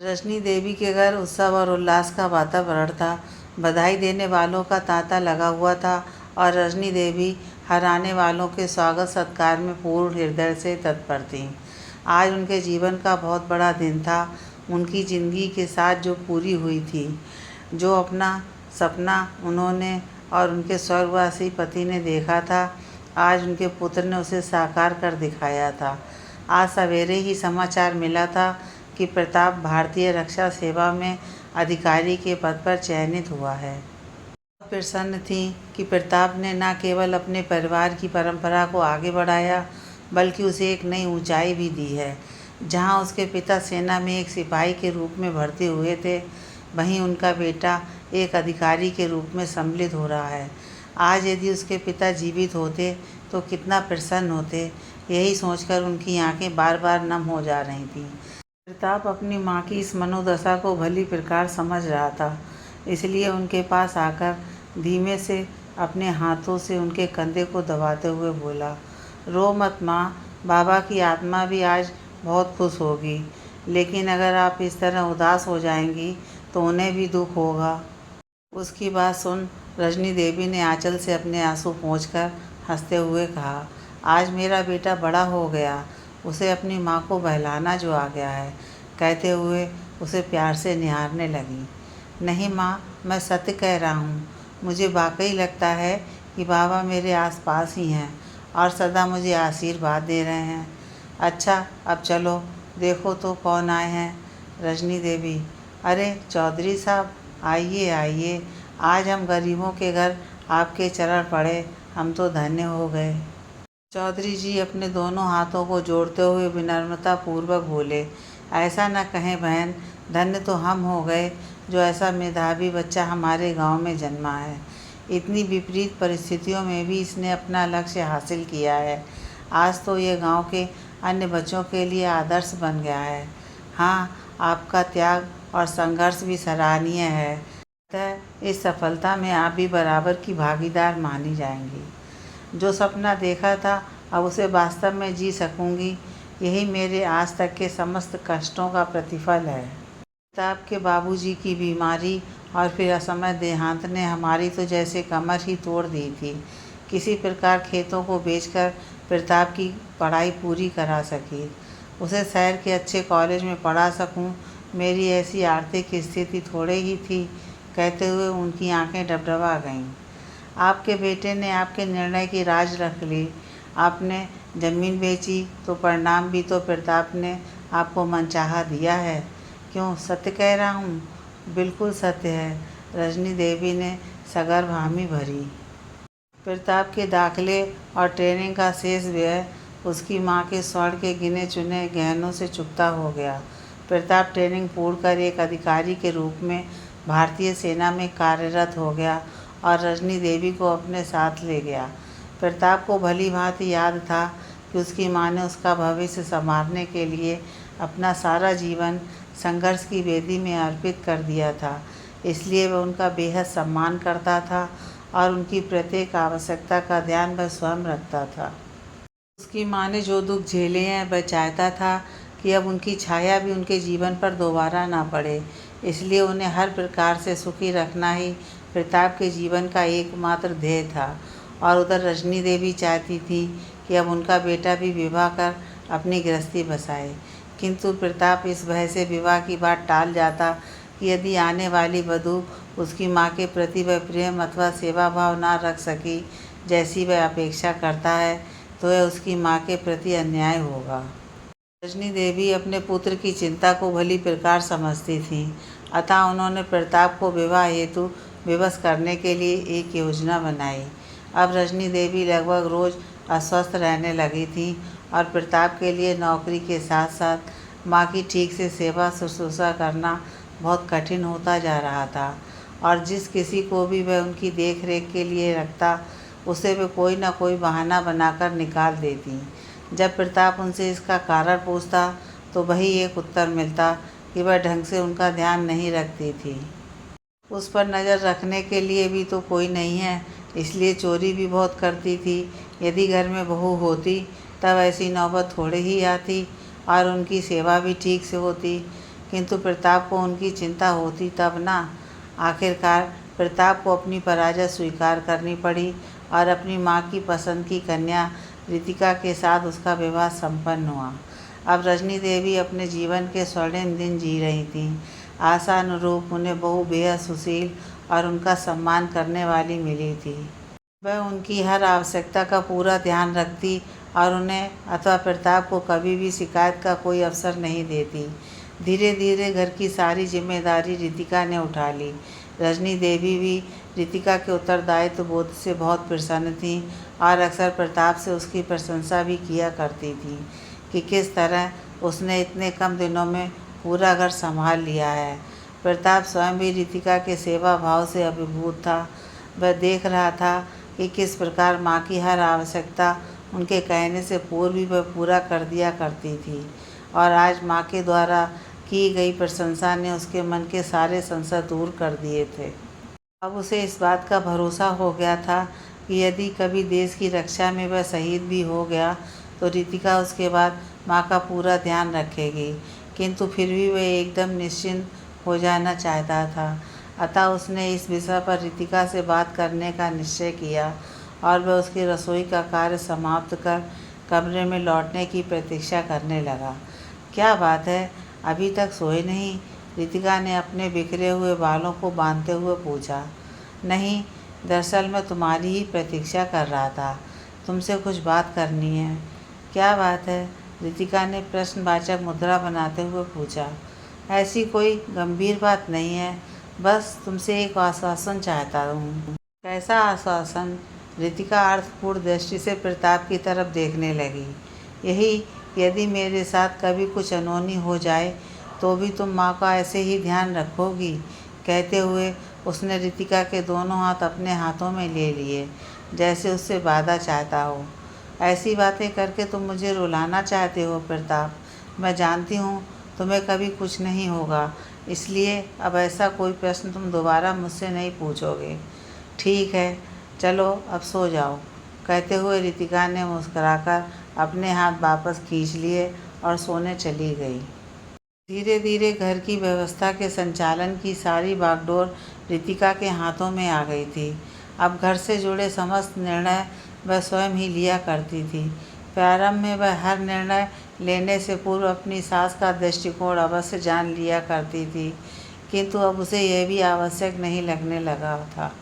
रजनी देवी के घर उत्सव और उल्लास का वातावरण था। बधाई देने वालों का तांता लगा हुआ था और रजनी देवी हर आने वालों के स्वागत सत्कार में पूर्ण हृदय से तत्पर थीं। आज उनके जीवन का बहुत बड़ा दिन था। उनकी ज़िंदगी के साथ जो पूरी हुई थी, जो अपना सपना उन्होंने और उनके स्वर्गवासी पति ने देखा था, आज उनके पुत्र ने उसे साकार कर दिखाया था। आज सवेरे ही समाचार मिला था कि प्रताप भारतीय रक्षा सेवा में अधिकारी के पद पर चयनित हुआ है। वह प्रसन्न थी कि प्रताप ने न केवल अपने परिवार की परंपरा को आगे बढ़ाया, बल्कि उसे एक नई ऊंचाई भी दी है। जहां उसके पिता सेना में एक सिपाही के रूप में भर्ती हुए थे, वहीं उनका बेटा एक अधिकारी के रूप में सम्मिलित हो रहा है। आज यदि उसके पिता जीवित होते तो कितना प्रसन्न होते, यही सोचकर उनकी आंखें बार बार नम हो जा रही थीं। प्रताप अपनी माँ की इस मनोदशा को भली प्रकार समझ रहा था, इसलिए उनके पास आकर धीमे से अपने हाथों से उनके कंधे को दबाते हुए बोला, रो मत माँ, बाबा की आत्मा भी आज बहुत खुश होगी, लेकिन अगर आप इस तरह उदास हो जाएंगी तो उन्हें भी दुख होगा। उसकी बात सुन रजनी देवी ने आंचल से अपने आंसू पोंछकर हंसते हुए कहा, आज मेरा बेटा बड़ा हो गया, उसे अपनी माँ को बहलाना जो आ गया है, कहते हुए उसे प्यार से निहारने लगी। नहीं माँ, मैं सत्य कह रहा हूँ, मुझे वाकई लगता है कि बाबा मेरे आसपास ही हैं और सदा मुझे आशीर्वाद दे रहे हैं। अच्छा, अब चलो देखो तो कौन आए हैं। रजनी देवी, अरे चौधरी साहब, आइए आइए, आज हम गरीबों के घर आपके चरण पड़े, हम तो धन्य हो गए। चौधरी जी अपने दोनों हाथों को जोड़ते हुए विनम्रता पूर्वक बोले, ऐसा न कहें बहन, धन्य तो हम हो गए जो ऐसा मेधावी बच्चा हमारे गांव में जन्मा है। इतनी विपरीत परिस्थितियों में भी इसने अपना लक्ष्य हासिल किया है। आज तो ये गांव के अन्य बच्चों के लिए आदर्श बन गया है। हाँ, आपका त्याग और संघर्ष भी सराहनीय है, अतः इस सफलता में आप भी बराबर की भागीदार मानी जाएंगी। जो सपना देखा था अब उसे वास्तव में जी सकूंगी, यही मेरे आज तक के समस्त कष्टों का प्रतिफल है। प्रताप के बाबूजी की बीमारी और फिर असमय देहांत ने हमारी तो जैसे कमर ही तोड़ दी थी। किसी प्रकार खेतों को बेचकर प्रताप की पढ़ाई पूरी करा सकी, उसे शहर के अच्छे कॉलेज में पढ़ा सकूं, मेरी ऐसी आर्थिक स्थिति थोड़े ही थी, कहते हुए उनकी आंखें डबडबा गईं। आपके बेटे ने आपके निर्णय की राज रख ली। आपने ज़मीन बेची तो परिणाम भी तो प्रताप ने आपको मनचाहा दिया है। क्यों, सत्य कह रहा हूँ? बिल्कुल सत्य है, रजनी देवी ने सगर्व हामी भरी। प्रताप के दाखिले और ट्रेनिंग का शेष व्यय उसकी माँ के स्वर्ण के गिने चुने गहनों से चुकता हो गया। प्रताप ट्रेनिंग पूर्ण कर एक अधिकारी के रूप में भारतीय सेना में कार्यरत हो गया और रजनी देवी को अपने साथ ले गया। प्रताप को भली भांति याद था कि उसकी माँ ने उसका भविष्य संवारने के लिए अपना सारा जीवन संघर्ष की वेदी में अर्पित कर दिया था, इसलिए वह उनका बेहद सम्मान करता था और उनकी प्रत्येक आवश्यकता का ध्यान वह स्वयं रखता था। उसकी माँ ने जो दुख झेले हैं, वह चाहता था कि अब उनकी छाया भी उनके जीवन पर दोबारा ना पड़े, इसलिए उन्हें हर प्रकार से सुखी रखना ही प्रताप के जीवन का एकमात्र ध्येय था। और उधर रजनी देवी चाहती थी कि अब उनका बेटा भी विवाह कर अपनी गृहस्थी बसाए, किंतु प्रताप इस भय से विवाह की बात टाल जाता कि यदि आने वाली वधू उसकी माँ के प्रति वह प्रेम अथवा सेवा भाव ना रख सकी जैसी वह अपेक्षा करता है, तो यह उसकी माँ के प्रति अन्याय होगा। रजनी देवी अपने पुत्र की चिंता को भली प्रकार समझती थीं, अतः उन्होंने प्रताप को विवाह हेतु विवश करने के लिए एक योजना बनाई। अब रजनी देवी लगभग रोज़ अस्वस्थ रहने लगी थी और प्रताप के लिए नौकरी के साथ साथ माँ की ठीक से सेवा शुश्रूषा करना बहुत कठिन होता जा रहा था और जिस किसी को भी वह उनकी देख रेख के लिए रखता, उसे वे कोई न कोई बहाना बनाकर निकाल देती। जब प्रताप उनसे इसका कारण पूछता तो वही एक उत्तर मिलता कि वह ढंग से उनका ध्यान नहीं रखती थी। उस पर नज़र रखने के लिए भी तो कोई नहीं है, इसलिए चोरी भी बहुत करती थी। यदि घर में बहू होती तब ऐसी नौबत थोड़े ही आती और उनकी सेवा भी ठीक से होती, किंतु प्रताप को उनकी चिंता होती तब ना। आखिरकार प्रताप को अपनी पराजय स्वीकार करनी पड़ी और अपनी माँ की पसंद की कन्या रितिका के साथ उसका विवाह संपन्न हुआ। अब रजनी देवी अपने जीवन के स्वर्णिम दिन जी रही थीं। आशा अनुरूप उन्हें बहू बेहद सुशील और उनका सम्मान करने वाली मिली थी। वह उनकी हर आवश्यकता का पूरा ध्यान रखती और उन्हें अथवा प्रताप को कभी भी शिकायत का कोई अवसर नहीं देती। धीरे धीरे घर की सारी जिम्मेदारी रितिका ने उठा ली। रजनी देवी भी रितिका के उत्तरदायित्व बोध से बहुत प्रसन्न थीं और अक्सर प्रताप से उसकी प्रशंसा भी किया करती थीं कि किस तरह उसने इतने कम दिनों में पूरा घर संभाल लिया है। प्रताप स्वयं भी रितिका के सेवा भाव से अभिभूत था। वह देख रहा था कि किस प्रकार माँ की हर आवश्यकता उनके कहने से पूर्व भी वह पूरा कर दिया करती थी और आज माँ के द्वारा की गई प्रशंसा ने उसके मन के सारे संशय दूर कर दिए थे। अब उसे इस बात का भरोसा हो गया था कि यदि कभी देश की रक्षा में वह शहीद भी हो गया तो रितिका उसके बाद माँ का पूरा ध्यान रखेगी। किंतु फिर भी वह एकदम निश्चिंत हो जाना चाहता था। अतः उसने इस विषय पर रितिका से बात करने का निश्चय किया और वह उसकी रसोई का कार्य समाप्त कर कमरे में लौटने की प्रतीक्षा करने लगा। क्या बात है, अभी तक सोए नहीं? रितिका ने अपने बिखरे हुए बालों को बांधते हुए पूछा। नहीं, दरअसल मैं तुम्हारी ही प्रतीक्षा कर रहा था। तुमसे कुछ बात करनी है। क्या बात है? रितिका ने प्रश्नवाचक मुद्रा बनाते हुए पूछा। ऐसी कोई गंभीर बात नहीं है, बस तुमसे एक आश्वासन चाहता हूँ। कैसा आश्वासन? रितिका अर्थपूर्ण दृष्टि से प्रताप की तरफ देखने लगी। यही, यदि मेरे साथ कभी कुछ अनहोनी हो जाए तो भी तुम माँ का ऐसे ही ध्यान रखोगी? कहते हुए उसने रितिका के दोनों हाथ अपने हाथों में ले लिए, जैसे उससे बाधा चाहता हो। ऐसी बातें करके तुम मुझे रुलाना चाहते हो प्रताप। मैं जानती हूँ तुम्हें कभी कुछ नहीं होगा, इसलिए अब ऐसा कोई प्रश्न तुम दोबारा मुझसे नहीं पूछोगे। ठीक है, चलो अब सो जाओ। कहते हुए रितिका ने मुस्कुराकर अपने हाथ वापस खींच लिए और सोने चली गई। धीरे धीरे घर की व्यवस्था के संचालन की सारी बागडोर रितिका के हाथों में आ गई थी। अब घर से जुड़े समस्त निर्णय वह स्वयं ही लिया करती थी। प्रारंभ में वह हर निर्णय लेने से पूर्व अपनी सास का दृष्टिकोण अवश्य जान लिया करती थी, किंतु अब उसे यह भी आवश्यक नहीं लगने लगा था।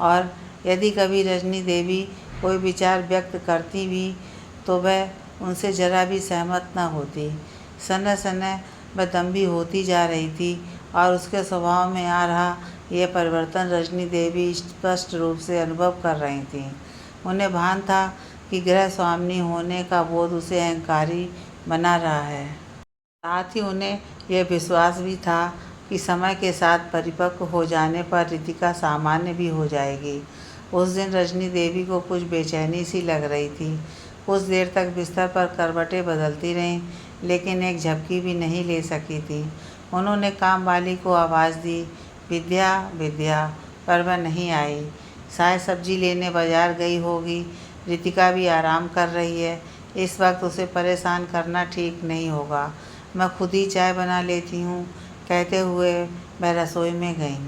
और यदि कभी रजनी देवी कोई विचार व्यक्त करती भी तो वह उनसे जरा भी सहमत न होती। समय समय वह दम्भी होती जा रही थी और उसके स्वभाव में आ रहा यह परिवर्तन रजनी देवी स्पष्ट रूप से अनुभव कर रही थीं। उन्हें भान था कि गृह स्वामिनी होने का बोध उसे अहंकारी बना रहा है। साथ ही उन्हें यह विश्वास भी था कि समय के साथ परिपक्व हो जाने पर रितिका सामान्य भी हो जाएगी। उस दिन रजनी देवी को कुछ बेचैनी सी लग रही थी। कुछ देर तक बिस्तर पर करवटें बदलती रहीं, लेकिन एक झपकी भी नहीं ले सकी थी। उन्होंने कामवाली को आवाज़ दी, विद्या विद्या, पर वह नहीं आई। शायद सब्जी लेने बाजार गई होगी। रितिका भी आराम कर रही है, इस वक्त उसे परेशान करना ठीक नहीं होगा। मैं खुद ही चाय बना लेती हूँ। कहते हुए वह रसोई में गईं।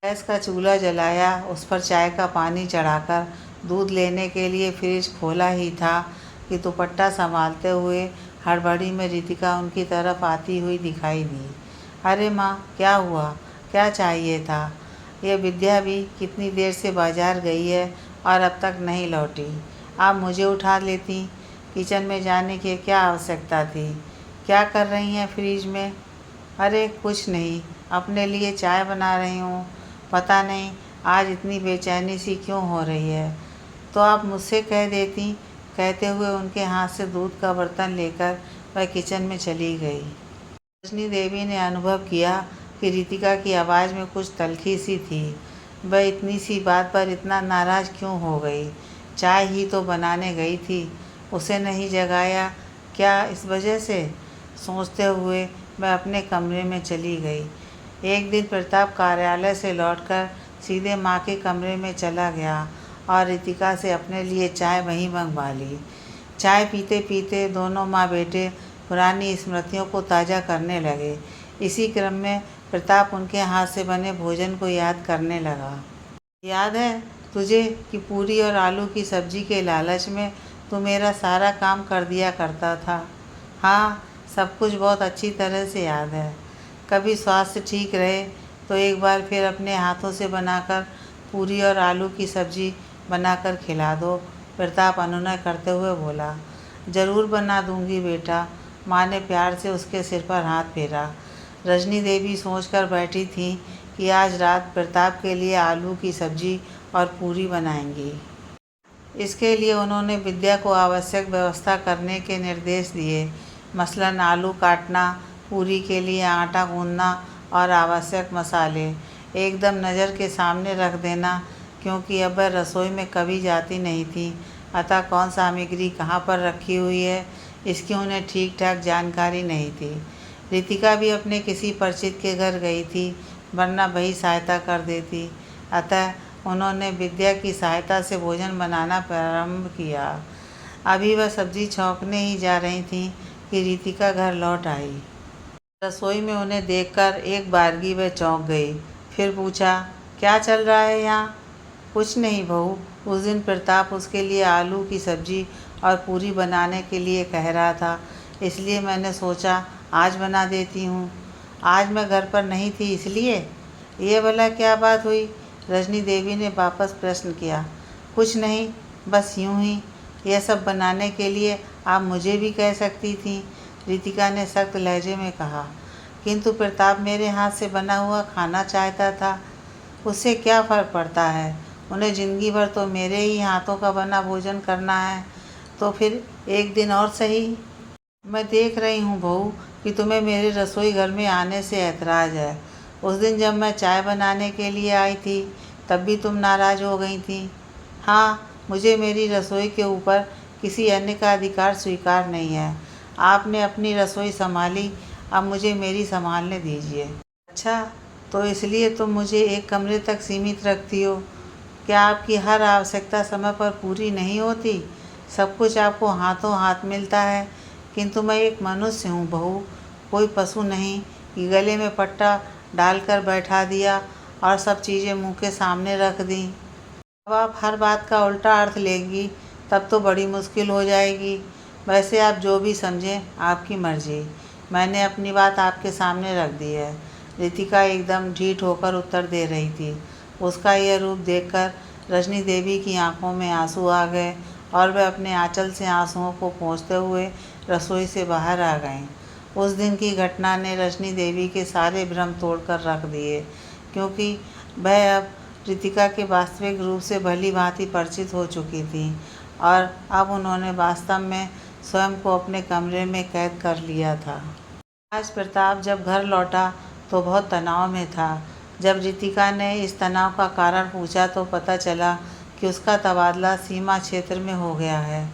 गैस का चूल्हा जलाया, उस पर चाय का पानी चढ़ाकर दूध लेने के लिए फ्रिज खोला ही था कि दुपट्टा संभालते हुए हड़बड़ी में रितिका उनकी तरफ आती हुई दिखाई दी। अरे माँ, क्या हुआ? क्या चाहिए था? यह विद्या भी कितनी देर से बाजार गई है और अब तक नहीं लौटी। आप मुझे उठा लेती। किचन में जाने की क्या आवश्यकता थी? क्या कर रही हैं फ्रिज में? अरे कुछ नहीं, अपने लिए चाय बना रही हूँ। पता नहीं आज इतनी बेचैनी सी क्यों हो रही है, तो आप मुझसे कह देती। कहते हुए उनके हाथ से दूध का बर्तन लेकर वह किचन में चली गई। रजनी देवी ने अनुभव किया कि रितिका की आवाज़ में कुछ तल्खी सी थी। वह इतनी सी बात पर इतना नाराज़ क्यों हो गई? चाय ही तो बनाने गई थी, उसे नहीं जगाया क्या इस वजह से? सोचते हुए वह अपने कमरे में चली गई। एक दिन प्रताप कार्यालय से लौटकर सीधे माँ के कमरे में चला गया और रितिका से अपने लिए चाय वहीं मंगवा ली। चाय पीते पीते दोनों माँ बेटे पुरानी स्मृतियों को ताज़ा करने लगे। इसी क्रम में प्रताप उनके हाथ से बने भोजन को याद करने लगा। याद है तुझे कि पूरी और आलू की सब्जी के लालच में तू मेरा सारा काम कर दिया करता था। हाँ, सब कुछ बहुत अच्छी तरह से याद है। कभी स्वास्थ्य ठीक रहे तो एक बार फिर अपने हाथों से बनाकर पूरी और आलू की सब्जी बनाकर खिला दो, प्रताप अनुनय करते हुए बोला। ज़रूर बना दूंगी बेटा, माँ ने प्यार से उसके सिर पर हाथ फेरा। रजनी देवी सोचकर बैठी थी कि आज रात प्रताप के लिए आलू की सब्जी और पूरी बनाएंगी। इसके लिए उन्होंने विद्या को आवश्यक व्यवस्था करने के निर्देश दिए, मसलन आलू काटना, पूरी के लिए आटा गूंदना और आवश्यक मसाले एकदम नज़र के सामने रख देना, क्योंकि अब वह रसोई में कभी जाती नहीं थी, अतः कौन सामग्री कहाँ पर रखी हुई है इसकी उन्हें ठीक ठाक जानकारी नहीं थी। रितिका भी अपने किसी परिचित के घर गई थी, वरना वही सहायता कर देती, अतः उन्होंने विद्या की सहायता से भोजन बनाना प्रारंभ किया। अभी वह सब्जी छौंकने ही जा रही थी कि रितिका घर लौट आई। रसोई में उन्हें देखकर एक बारगी वह चौंक गई, फिर पूछा, क्या चल रहा है यहाँ? कुछ नहीं बहू, उस दिन प्रताप उसके लिए आलू की सब्जी और पूरी बनाने के लिए कह रहा था, इसलिए मैंने सोचा आज बना देती हूँ। आज मैं घर पर नहीं थी इसलिए? ये भला क्या बात हुई? रजनी देवी ने वापस प्रश्न किया। कुछ नहीं, बस यूँ ही। यह सब बनाने के लिए आप मुझे भी कह सकती थी, रितिका ने सख्त लहजे में कहा। किंतु प्रताप मेरे हाथ से बना हुआ खाना चाहता था, उससे क्या फ़र्क पड़ता है? उन्हें ज़िंदगी भर तो मेरे ही हाथों का बना भोजन करना है, तो फिर एक दिन और सही। मैं देख रही हूँ बहू कि तुम्हें मेरे रसोई घर में आने से ऐतराज़ है। उस दिन जब मैं चाय बनाने के लिए आई थी तब भी तुम नाराज़ हो गई थी। हाँ, मुझे मेरी रसोई के ऊपर किसी अन्य का अधिकार स्वीकार नहीं है। आपने अपनी रसोई संभाली, अब मुझे मेरी संभालने दीजिए। अच्छा, तो इसलिए तुम मुझे एक कमरे तक सीमित रखती हो? क्या आपकी हर आवश्यकता समय पर पूरी नहीं होती? सब कुछ आपको हाथों हाथ मिलता है, किंतु मैं एक मनुष्य हूँ बहू, कोई पशु नहीं कि गले में पट्टा डालकर बैठा दिया और सब चीज़ें मुंह के सामने रख दी। अब आप हर बात का उल्टा अर्थ लेंगी तब तो बड़ी मुश्किल हो जाएगी। वैसे आप जो भी समझें, आपकी मर्जी। मैंने अपनी बात आपके सामने रख दी है। रितिका एकदम ढीठ होकर उत्तर दे रही थी। उसका यह रूप देखकर रजनी देवी की आंखों में आंसू आ गए और वह अपने आंचल से आंसुओं को पोंछते हुए रसोई से बाहर आ गईं। उस दिन की घटना ने रजनी देवी के सारे भ्रम तोड़कर रख दिए, क्योंकि वह अब रितिका के वास्तविक रूप से भली भांति परिचित हो चुकी थी और अब उन्होंने वास्तव में स्वयं को अपने कमरे में कैद कर लिया था। आज प्रताप जब घर लौटा तो बहुत तनाव में था। जब रितिका ने इस तनाव का कारण पूछा तो पता चला कि उसका तबादला सीमा क्षेत्र में हो गया है।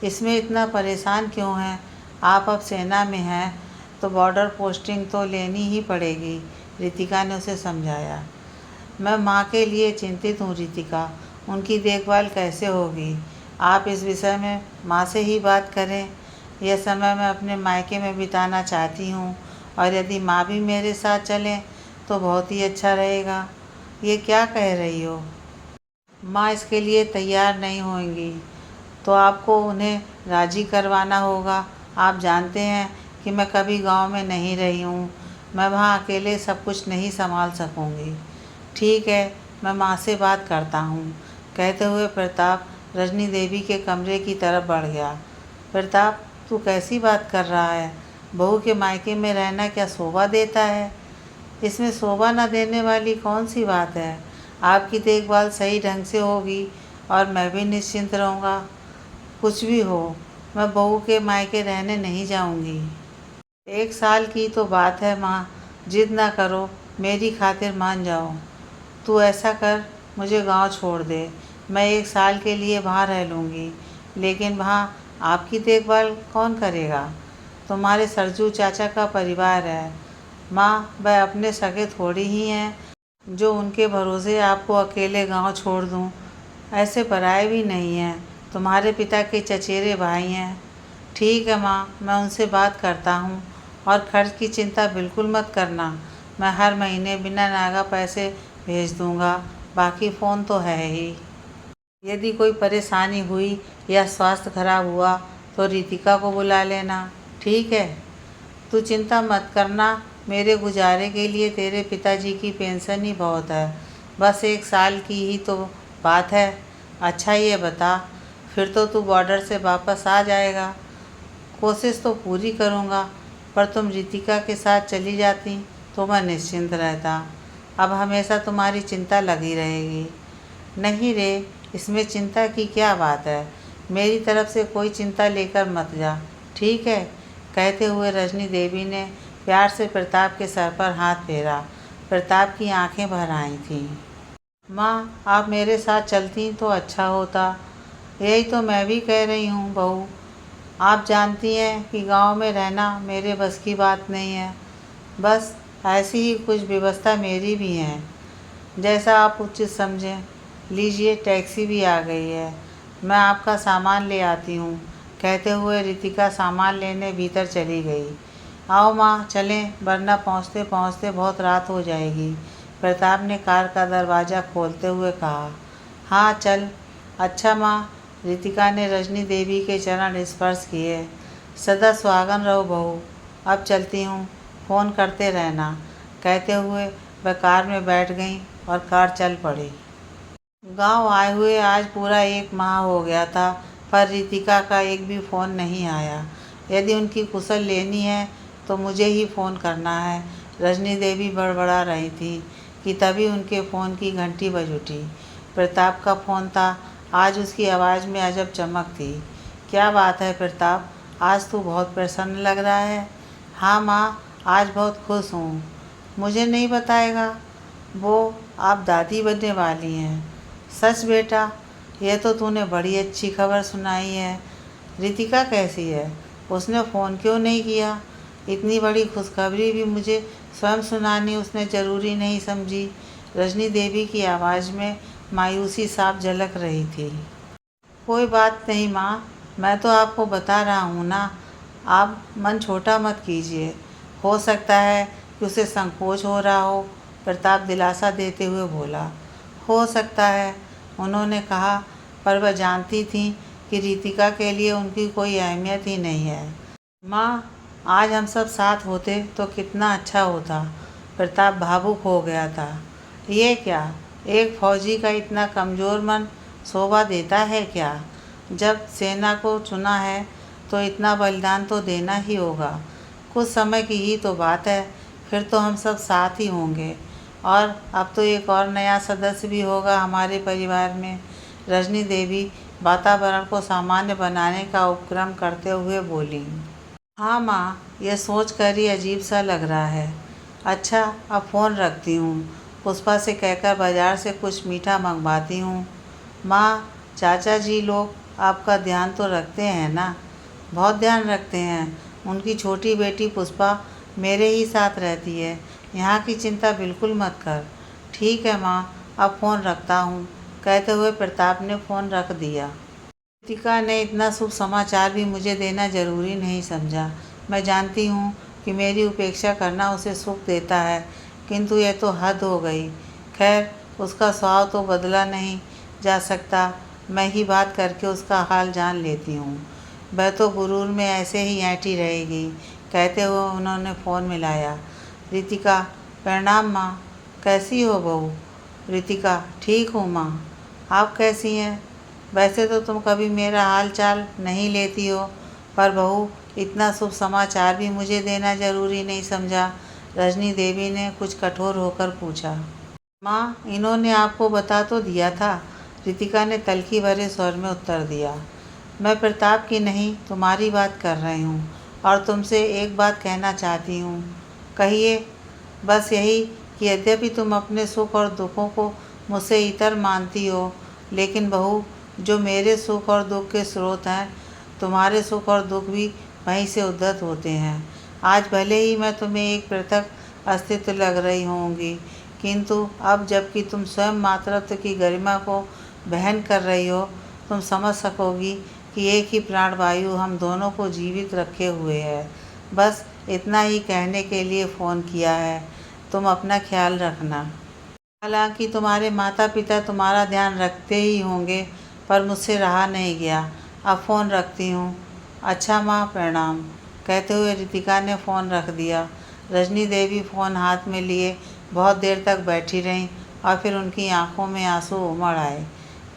इसमें इतना परेशान क्यों हैं? आप अब सेना में हैं तो बॉर्डर पोस्टिंग तो लेनी ही पड़ेगी, रितिका ने उसे समझाया। मैं माँ के लिए चिंतित हूँ रितिका, उनकी देखभाल कैसे होगी? आप इस विषय में माँ से ही बात करें। यह समय मैं अपने मायके में बिताना चाहती हूँ और यदि माँ भी मेरे साथ चलें तो बहुत ही अच्छा रहेगा। ये क्या कह रही हो? माँ इसके लिए तैयार नहीं होंगी तो आपको उन्हें राज़ी करवाना होगा। आप जानते हैं कि मैं कभी गांव में नहीं रही हूँ, मैं वहाँ अकेले सब कुछ नहीं संभाल सकूँगी। ठीक है, मैं माँ से बात करता हूँ, कहते हुए प्रताप रजनी देवी के कमरे की तरफ बढ़ गया। प्रताप, तू कैसी बात कर रहा है? बहू के मायके में रहना क्या शोभा देता है? इसमें शोभा न देने वाली कौन सी बात है? आपकी देखभाल सही ढंग से होगी और मैं भी निश्चिंत रहूँगा। कुछ भी हो, मैं बहू के मायके रहने नहीं जाऊँगी। 1 साल की तो बात है माँ, जिद ना करो, मेरी खातिर मान जाओ। तू ऐसा कर, मुझे गांव छोड़ दे, मैं 1 साल के लिए वहाँ रह लूँगी, लेकिन वहाँ आपकी देखभाल कौन करेगा? तुम्हारे सरजू चाचा का परिवार है माँ, वह अपने सगे थोड़ी ही हैं जो उनके भरोसे आपको अकेले गांव छोड़ दूँ। ऐसे पराए भी नहीं हैं, तुम्हारे पिता के चचेरे भाई हैं। ठीक है माँ, मैं उनसे बात करता हूँ और खर्च की चिंता बिल्कुल मत करना। मैं हर महीने बिना नागा पैसे भेज दूँगा। बाकी फ़ोन तो है ही। यदि कोई परेशानी हुई या स्वास्थ्य खराब हुआ तो रितिका को बुला लेना, ठीक है? तू चिंता मत करना। मेरे गुजारे के लिए तेरे पिताजी की पेंशन ही बहुत है। बस 1 साल की ही तो बात है। अच्छा ये बता, फिर तो तू बॉर्डर से वापस आ जाएगा। कोशिश तो पूरी करूँगा, पर तुम रितिका के साथ चली जाती तो मैं निश्चिंत रहता। अब हमेशा तुम्हारी चिंता लगी रहेगी। नहीं रे, इसमें चिंता की क्या बात है। मेरी तरफ से कोई चिंता लेकर मत जा, ठीक है? कहते हुए रजनी देवी ने प्यार से प्रताप के सर पर हाथ फेरा। प्रताप की आंखें भर आई थीं। माँ, आप मेरे साथ चलती तो अच्छा होता। यही तो मैं भी कह रही हूँ बहू। आप जानती हैं कि गांव में रहना मेरे बस की बात नहीं है। बस ऐसी ही कुछ व्यवस्था मेरी भी है, जैसा आप उचित समझें। लीजिए, टैक्सी भी आ गई है। मैं आपका सामान ले आती हूँ। कहते हुए रितिका सामान लेने भीतर चली गई। आओ माँ, चलें, वरना पहुँचते पहुँचते बहुत रात हो जाएगी। प्रताप ने कार का दरवाज़ा खोलते हुए कहा। हाँ चल। अच्छा माँ। रितिका ने रजनी देवी के चरण स्पर्श किए। सदा सुहागन रहो बहू। अब चलती हूँ, फ़ोन करते रहना। कहते हुए वह कार में बैठ गईं और कार चल पड़ी। गांव आए हुए आज पूरा 1 माह हो गया था, पर रितिका का एक भी फ़ोन नहीं आया। यदि उनकी कुशल लेनी है तो मुझे ही फ़ोन करना है। रजनी देवी बड़बड़ा रही थी कि तभी उनके फ़ोन की घंटी बज उठी। प्रताप का फ़ोन था। आज उसकी आवाज़ में अजब चमक थी। क्या बात है प्रताप, आज तू बहुत प्रसन्न लग रहा है। हाँ माँ, आज बहुत खुश हूँ। मुझे नहीं बताएगा? वो आप दादी बनने वाली हैं। सच बेटा, यह तो तूने बड़ी अच्छी खबर सुनाई है। रितिका कैसी है? उसने फ़ोन क्यों नहीं किया? इतनी बड़ी खुशखबरी भी मुझे स्वयं सुनानी उसने ज़रूरी नहीं समझी। रजनी देवी की आवाज़ में मायूसी साफ झलक रही थी। कोई बात नहीं माँ, मैं तो आपको बता रहा हूँ ना। आप मन छोटा मत कीजिए। हो सकता है कि उसे संकोच हो रहा हो। प्रताप दिलासा देते हुए बोला। हो सकता है, उन्होंने कहा, पर वह जानती थी कि रितिका के लिए उनकी कोई अहमियत ही नहीं है। माँ, आज हम सब साथ होते तो कितना अच्छा होता। प्रताप भावुक हो गया था। ये क्या, एक फौजी का इतना कमज़ोर मन शोभा देता है क्या? जब सेना को चुना है तो इतना बलिदान तो देना ही होगा। कुछ समय की ही तो बात है, फिर तो हम सब साथ ही होंगे। और अब तो एक और नया सदस्य भी होगा हमारे परिवार में। रजनी देवी वातावरण को सामान्य बनाने का उपक्रम करते हुए बोली। हाँ माँ, यह सोच कर ही अजीब सा लग रहा है। अच्छा, अब फ़ोन रखती हूँ। पुष्पा से कहकर बाज़ार से कुछ मीठा मंगवाती हूँ। माँ, चाचा जी लोग आपका ध्यान तो रखते हैं ना? बहुत ध्यान रखते हैं। उनकी छोटी बेटी पुष्पा मेरे ही साथ रहती है। यहाँ की चिंता बिल्कुल मत कर। ठीक है माँ, अब फ़ोन रखता हूँ। कहते हुए प्रताप ने फ़ोन रख दिया। रितिका ने इतना शुभ समाचार भी मुझे देना ज़रूरी नहीं समझा। मैं जानती हूँ कि मेरी उपेक्षा करना उसे सुख देता है, किंतु यह तो हद हो गई। खैर, उसका स्वभाव तो बदला नहीं जा सकता। मैं ही बात करके उसका हाल जान लेती हूँ। वह तो गुरूर में ऐसे ही ऐंठी रहेगी। कहते हुए उन्होंने फ़ोन मिलाया। रितिका, प्रणाम माँ। कैसी हो बहू? रितिका, ठीक हूँ माँ। आप कैसी हैं? वैसे तो तुम कभी मेरा हाल चाल नहीं लेती हो, पर बहू, इतना शुभ समाचार भी मुझे देना ज़रूरी नहीं समझा? रजनी देवी ने कुछ कठोर होकर पूछा। माँ, इन्होंने आपको बता तो दिया था। रितिका ने तल्खी भरे स्वर में उत्तर दिया। मैं प्रताप की नहीं, तुम्हारी बात कर रही हूँ, और तुमसे एक बात कहना चाहती हूँ। कहिए। बस यही कि यद्यपि तुम अपने सुख और दुखों को मुझसे इतर मानती हो, लेकिन बहू, जो मेरे सुख और दुख के स्रोत हैं, तुम्हारे सुख और दुख भी वहीं से उद्धत होते हैं। आज भले ही मैं तुम्हें एक पृथक अस्तित्व लग रही होंगी, किंतु अब जबकि तुम स्वयं मातृत्व की गरिमा को बहन कर रही हो, तुम समझ सकोगी कि एक ही प्राणवायु हम दोनों को जीवित रखे हुए है। बस इतना ही कहने के लिए फ़ोन किया है। तुम अपना ख्याल रखना। हालांकि तुम्हारे माता पिता तुम्हारा ध्यान रखते ही होंगे, पर मुझसे रहा नहीं गया। अब फ़ोन रखती हूँ। अच्छा माँ, प्रणाम, कहते हुए रितिका ने फ़ोन रख दिया। रजनी देवी फ़ोन हाथ में लिए बहुत देर तक बैठी रहीं और फिर उनकी आंखों में आंसू उमड़ आए।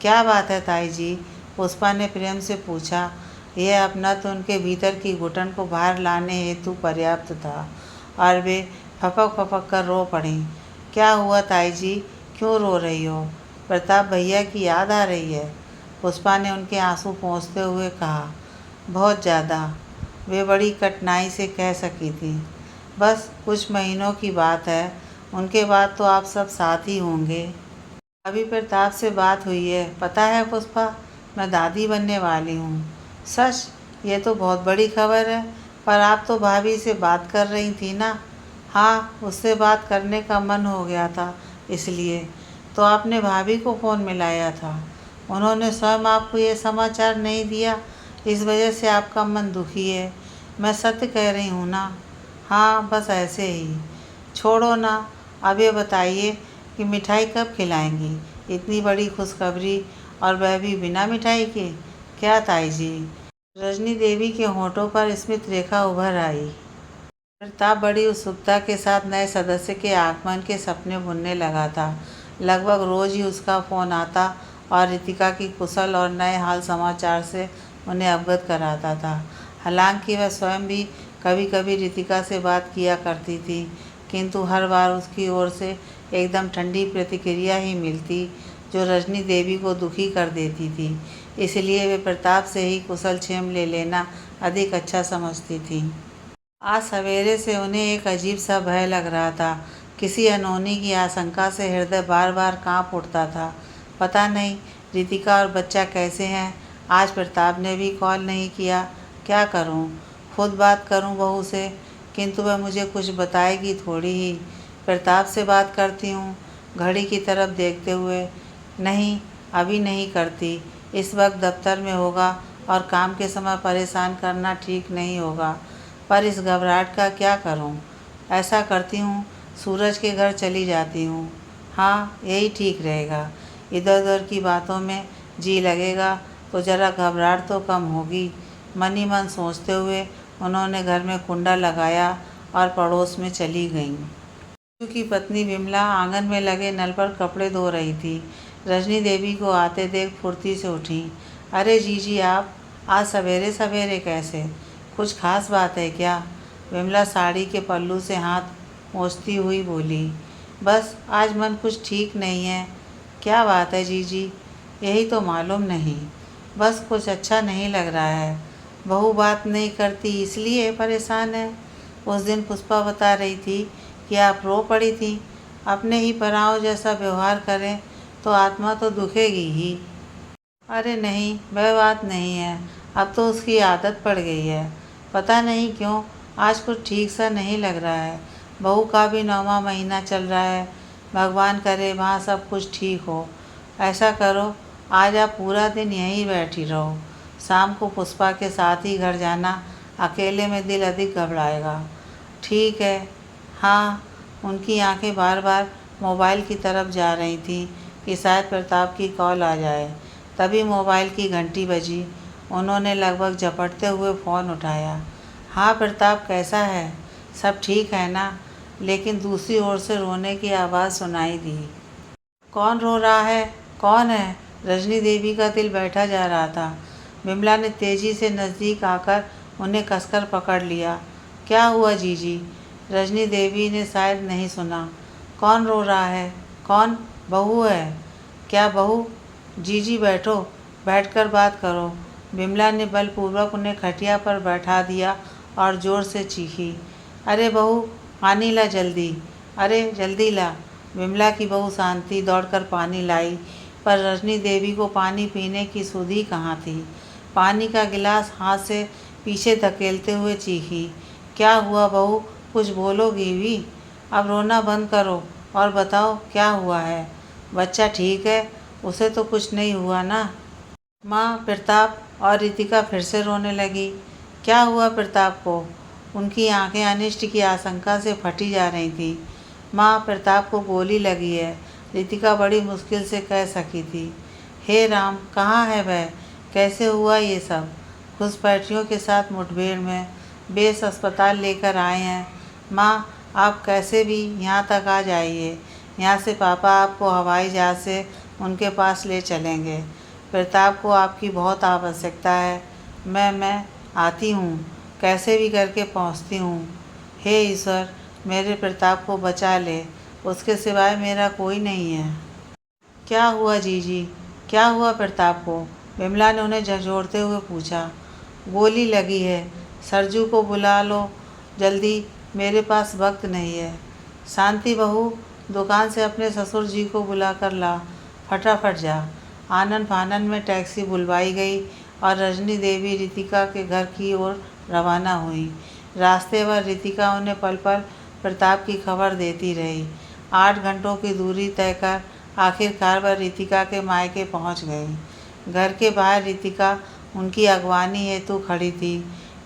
क्या बात है ताई जी? पुष्पा ने प्रेम से पूछा। यह अपना तो उनके भीतर की घुटन को बाहर लाने हेतु पर्याप्त था और वे फपक फपक कर रो पड़ीं। क्या हुआ ताई जी, क्यों रो रही हो? प्रताप भैया की याद आ रही है? पुष्पा ने उनके आंसू पोंछते हुए कहा। बहुत ज़्यादा, वे बड़ी कठिनाई से कह सकी थी। बस कुछ महीनों की बात है, उनके बाद तो आप सब साथ ही होंगे। अभी प्रताप से बात हुई है, पता है पुष्पा, मैं दादी बनने वाली हूँ। सच? ये तो बहुत बड़ी खबर है। पर आप तो भाभी से बात कर रही थी ना? हाँ, उससे बात करने का मन हो गया था, इसलिए तो आपने भाभी को फ़ोन मिलाया था। उन्होंने स्वयं आपको ये समाचार नहीं दिया, इस वजह से आपका मन दुखी है। मैं सत्य कह रही हूँ ना? हाँ, बस ऐसे ही। छोड़ो ना, अब ये बताइए कि मिठाई कब खिलाएंगी? इतनी बड़ी खुशखबरी और वह भी बिना मिठाई के? क्या ताई जी? रजनी देवी के होठों पर स्मित रेखा उभर आई। प्रताप बड़ी उत्सुकता के साथ नए सदस्य के आगमन के सपने बुनने लगा था। लगभग रोज ही उसका फ़ोन आता और रितिका की कुशल और नए हाल समाचार से उन्हें अवगत कराता था। हालांकि वह स्वयं भी कभी कभी रितिका से बात किया करती थी, किंतु हर बार उसकी ओर से एकदम ठंडी प्रतिक्रिया ही मिलती, जो रजनी देवी को दुखी कर देती थी। इसलिए वे प्रताप से ही कुशल क्षेम ले लेना अधिक अच्छा समझती थी। आज सवेरे से उन्हें एक अजीब सा भय लग रहा था। किसी अनहोनी की आशंका से हृदय बार बार कांप उठता था। पता नहीं रितिका और बच्चा कैसे हैं। आज प्रताप ने भी कॉल नहीं किया। क्या करूं? खुद बात करूं बहू से, किंतु वह मुझे कुछ बताएगी थोड़ी ही। प्रताप से बात करती हूँ, घड़ी की तरफ देखते हुए। नहीं, अभी नहीं करती। इस वक्त दफ्तर में होगा और काम के समय परेशान करना ठीक नहीं होगा। पर इस घबराहट का क्या करूं? ऐसा करती हूँ, सूरज के घर चली जाती हूँ। हाँ, यही ठीक रहेगा। इधर उधर की बातों में जी लगेगा तो ज़रा घबराहट तो कम होगी। मन ही मन सोचते हुए उन्होंने घर में कुंडा लगाया और पड़ोस में चली गईं। जीजू की पत्नी विमला आंगन में लगे नल पर कपड़े धो रही थी। रजनी देवी को आते देख फुर्ती से उठी। अरे जीजी, आप आज सवेरे सवेरे कैसे? कुछ खास बात है क्या? विमला साड़ी के पल्लू से हाथ पोंछती हुई बोली। बस आज मन कुछ ठीक नहीं है। क्या बात है जीजी? यही तो मालूम नहीं। बस कुछ अच्छा नहीं लग रहा है। बहू बात नहीं करती इसलिए परेशान है। उस दिन पुष्पा बता रही थी कि आप रो पड़ी थी। अपने ही पराओं जैसा व्यवहार करें तो आत्मा तो दुखेगी ही। अरे नहीं, वह बात नहीं है। अब तो उसकी आदत पड़ गई है। पता नहीं क्यों आज कुछ ठीक सा नहीं लग रहा है। बहू का भी 9वां महीना चल रहा है। भगवान करे वहाँ सब कुछ ठीक हो। ऐसा करो, आज आप पूरा दिन यहीं बैठी रहो। शाम को पुष्पा के साथ ही घर जाना। अकेले में दिल अधिक घबराएगा। ठीक है। हाँ, उनकी आंखें बार बार मोबाइल की तरफ जा रही थीं कि शायद प्रताप की कॉल आ जाए। तभी मोबाइल की घंटी बजी। उन्होंने लगभग झपटते हुए फ़ोन उठाया। हाँ प्रताप, कैसा है? सब ठीक है ना? लेकिन दूसरी ओर से रोने की आवाज़ सुनाई दी। कौन रो रहा है? कौन है? रजनी देवी का दिल बैठा जा रहा था। विमला ने तेज़ी से नज़दीक आकर उन्हें कसकर पकड़ लिया। क्या हुआ जीजी? रजनी देवी ने शायद नहीं सुना। कौन रो रहा है? कौन? बहू है। क्या बहू? जीजी बैठो, बैठकर बात करो। विमला ने बलपूर्वक उन्हें खटिया पर बैठा दिया और ज़ोर से चीखी। अरे बहू, पानी ला जल्दी। अरे जल्दी ला। विमला की बहू शांति दौड़कर पानी लाई, पर रजनी देवी को पानी पीने की सुध ही कहाँ थी। पानी का गिलास हाथ से पीछे धकेलते हुए चीखी। क्या हुआ बहू? कुछ बोलोगी भी? अब रोना बंद करो और बताओ क्या हुआ है। बच्चा ठीक है? उसे तो कुछ नहीं हुआ ना? माँ, प्रताप और रितिका फिर से रोने लगी। क्या हुआ प्रताप को? उनकी आंखें अनिष्ट की आशंका से फटी जा रही थीं। माँ, प्रताप को गोली लगी है, रितिका बड़ी मुश्किल से कह सकी थी। हे राम, कहाँ है वह? कैसे हुआ ये सब? घुसपैठियों के साथ मुठभेड़ में बेस अस्पताल लेकर आए हैं। माँ, आप कैसे भी यहाँ तक आ जाइए। यहाँ से पापा आपको हवाई जहाज़ से उनके पास ले चलेंगे। प्रताप को आपकी बहुत आवश्यकता है। मैं आती हूँ, कैसे भी करके पहुँचती हूँ। हे ईश्वर, मेरे प्रताप को बचा ले, उसके सिवाय मेरा कोई नहीं है। क्या हुआ जीजी? क्या हुआ प्रताप को? विमला ने उन्हें झंझोड़ते हुए पूछा। गोली लगी है, सरजू को बुला लो जल्दी, मेरे पास वक्त नहीं है। शांति बहू, दुकान से अपने ससुर जी को बुला कर ला, फटाफट जा। आनन फानन में टैक्सी बुलवाई गई और रजनी देवी रितिका के घर की ओर रवाना हुई। रास्ते भर रितिका उन्हें पल पल प्रताप की खबर देती रही। 8 घंटों की दूरी तय कर आखिरकार वह रितिका के मायके पहुंच गई। घर के बाहर रितिका उनकी अगवानी हेतु खड़ी थी।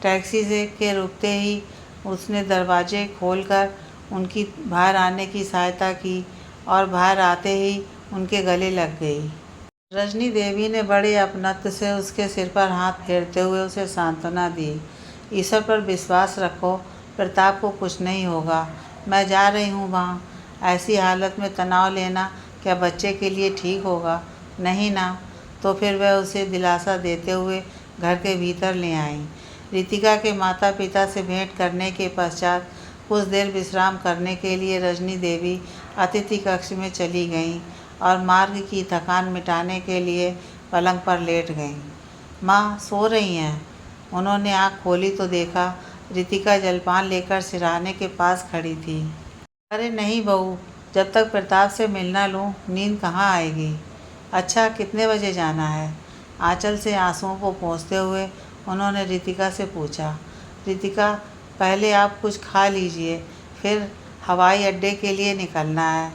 टैक्सी से के रुकते ही उसने दरवाजे खोलकर उनकी बाहर आने की सहायता की और बाहर आते ही उनके गले लग गई। रजनी देवी ने बड़े अपनत्व से उसके सिर पर हाथ फेरते हुए उसे सांत्वना दी। ईश्वर पर विश्वास रखो, प्रताप को कुछ नहीं होगा। मैं जा रही हूँ वहाँ। ऐसी हालत में तनाव लेना क्या बच्चे के लिए ठीक होगा? नहीं ना। तो फिर वह उसे दिलासा देते हुए घर के भीतर ले आई। रितिका के माता पिता से भेंट करने के पश्चात कुछ देर विश्राम करने के लिए रजनी देवी अतिथि कक्ष में चली गईं और मार्ग की थकान मिटाने के लिए पलंग पर लेट गईं। माँ सो रही हैं। उन्होंने आँख खोली तो देखा रितिका जलपान लेकर सिरहाने के पास खड़ी थी। अरे नहीं बहू, जब तक प्रताप से मिलना लूँ नींद कहाँ आएगी। अच्छा, कितने बजे जाना है? आंचल से आंसुओं को पोंछते हुए उन्होंने रितिका से पूछा। रितिका, पहले आप कुछ खा लीजिए, फिर हवाई अड्डे के लिए निकलना है।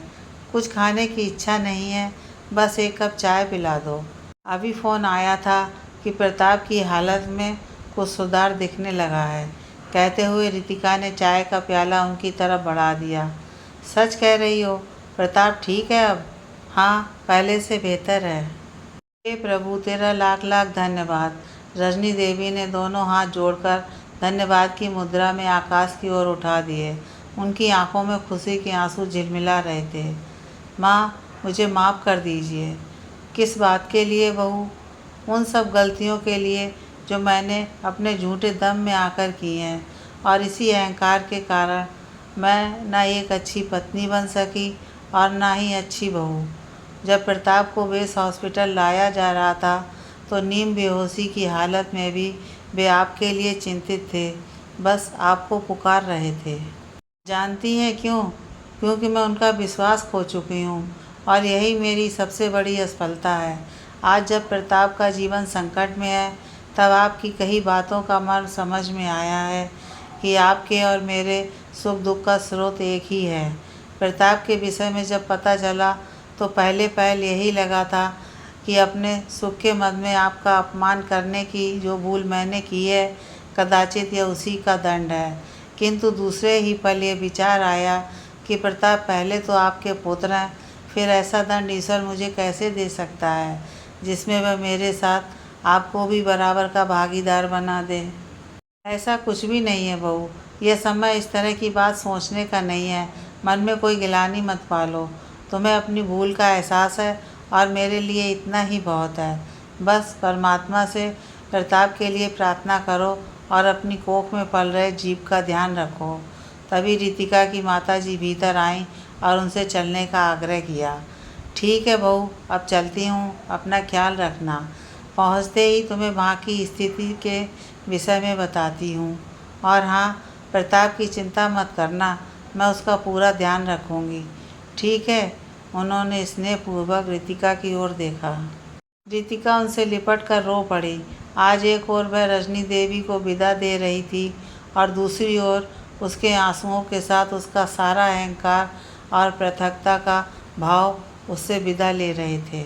कुछ खाने की इच्छा नहीं है, बस एक कप चाय पिला दो। अभी फ़ोन आया था कि प्रताप की हालत में कुछ सुधार दिखने लगा है। कहते हुए रितिका ने चाय का प्याला उनकी तरफ बढ़ा दिया। सच कह रही हो? प्रताप ठीक है अब? हाँ, पहले से बेहतर है। हे प्रभु, तेरा लाख लाख धन्यवाद। रजनी देवी ने दोनों हाथ जोड़कर धन्यवाद की मुद्रा में आकाश की ओर उठा दिए। उनकी आंखों में खुशी के आंसू झिलमिला रहे थे। माँ, मुझे माफ़ कर दीजिए। किस बात के लिए बहू? उन सब गलतियों के लिए जो मैंने अपने झूठे दम में आकर की हैं, और इसी अहंकार के कारण मैं न एक अच्छी पत्नी बन सकी और ना ही अच्छी बहू। जब प्रताप को बेस हॉस्पिटल लाया जा रहा था तो नीम बेहोशी की हालत में भी वे आपके लिए चिंतित थे, बस आपको पुकार रहे थे। जानती हैं क्यों? क्योंकि मैं उनका विश्वास खो चुकी हूँ और यही मेरी सबसे बड़ी असफलता है। आज जब प्रताप का जीवन संकट में है तब आपकी कई बातों का मर्म समझ में आया है कि आपके और मेरे सुख दुख का स्रोत एक ही है। प्रताप के विषय में जब पता चला तो पहले पहल यही लगा था कि अपने सुख के मद में आपका अपमान करने की जो भूल मैंने की है कदाचित यह उसी का दंड है। किंतु दूसरे ही पल ये विचार आया कि प्रताप पहले तो आपके पुत्र हैं, फिर ऐसा दंड ईश्वर मुझे कैसे दे सकता है जिसमें वह मेरे साथ आपको भी बराबर का भागीदार बना दे। ऐसा कुछ भी नहीं है बहू, यह समय इस तरह की बात सोचने का नहीं है। मन में कोई गिलानी मत पालो। तुम्हें अपनी भूल का एहसास है और मेरे लिए इतना ही बहुत है। बस परमात्मा से प्रताप के लिए प्रार्थना करो और अपनी कोख में पल रहे जीव का ध्यान रखो। तभी रितिका की माताजी भीतर आईं और उनसे चलने का आग्रह किया। ठीक है बहू, अब चलती हूँ, अपना ख्याल रखना। पहुँचते ही तुम्हें वहाँ की स्थिति के विषय में बताती हूँ। और हाँ, प्रताप की चिंता मत करना, मैं उसका पूरा ध्यान रखूँगी। ठीक है? उन्होंने स्नेहपूर्वक रितिका की ओर देखा। रितिका उनसे लिपट कर रो पड़ी। आज एक ओर वह रजनी देवी को विदा दे रही थी और दूसरी ओर उसके आंसुओं के साथ उसका सारा अहंकार और पृथकता का भाव उससे विदा ले रहे थे।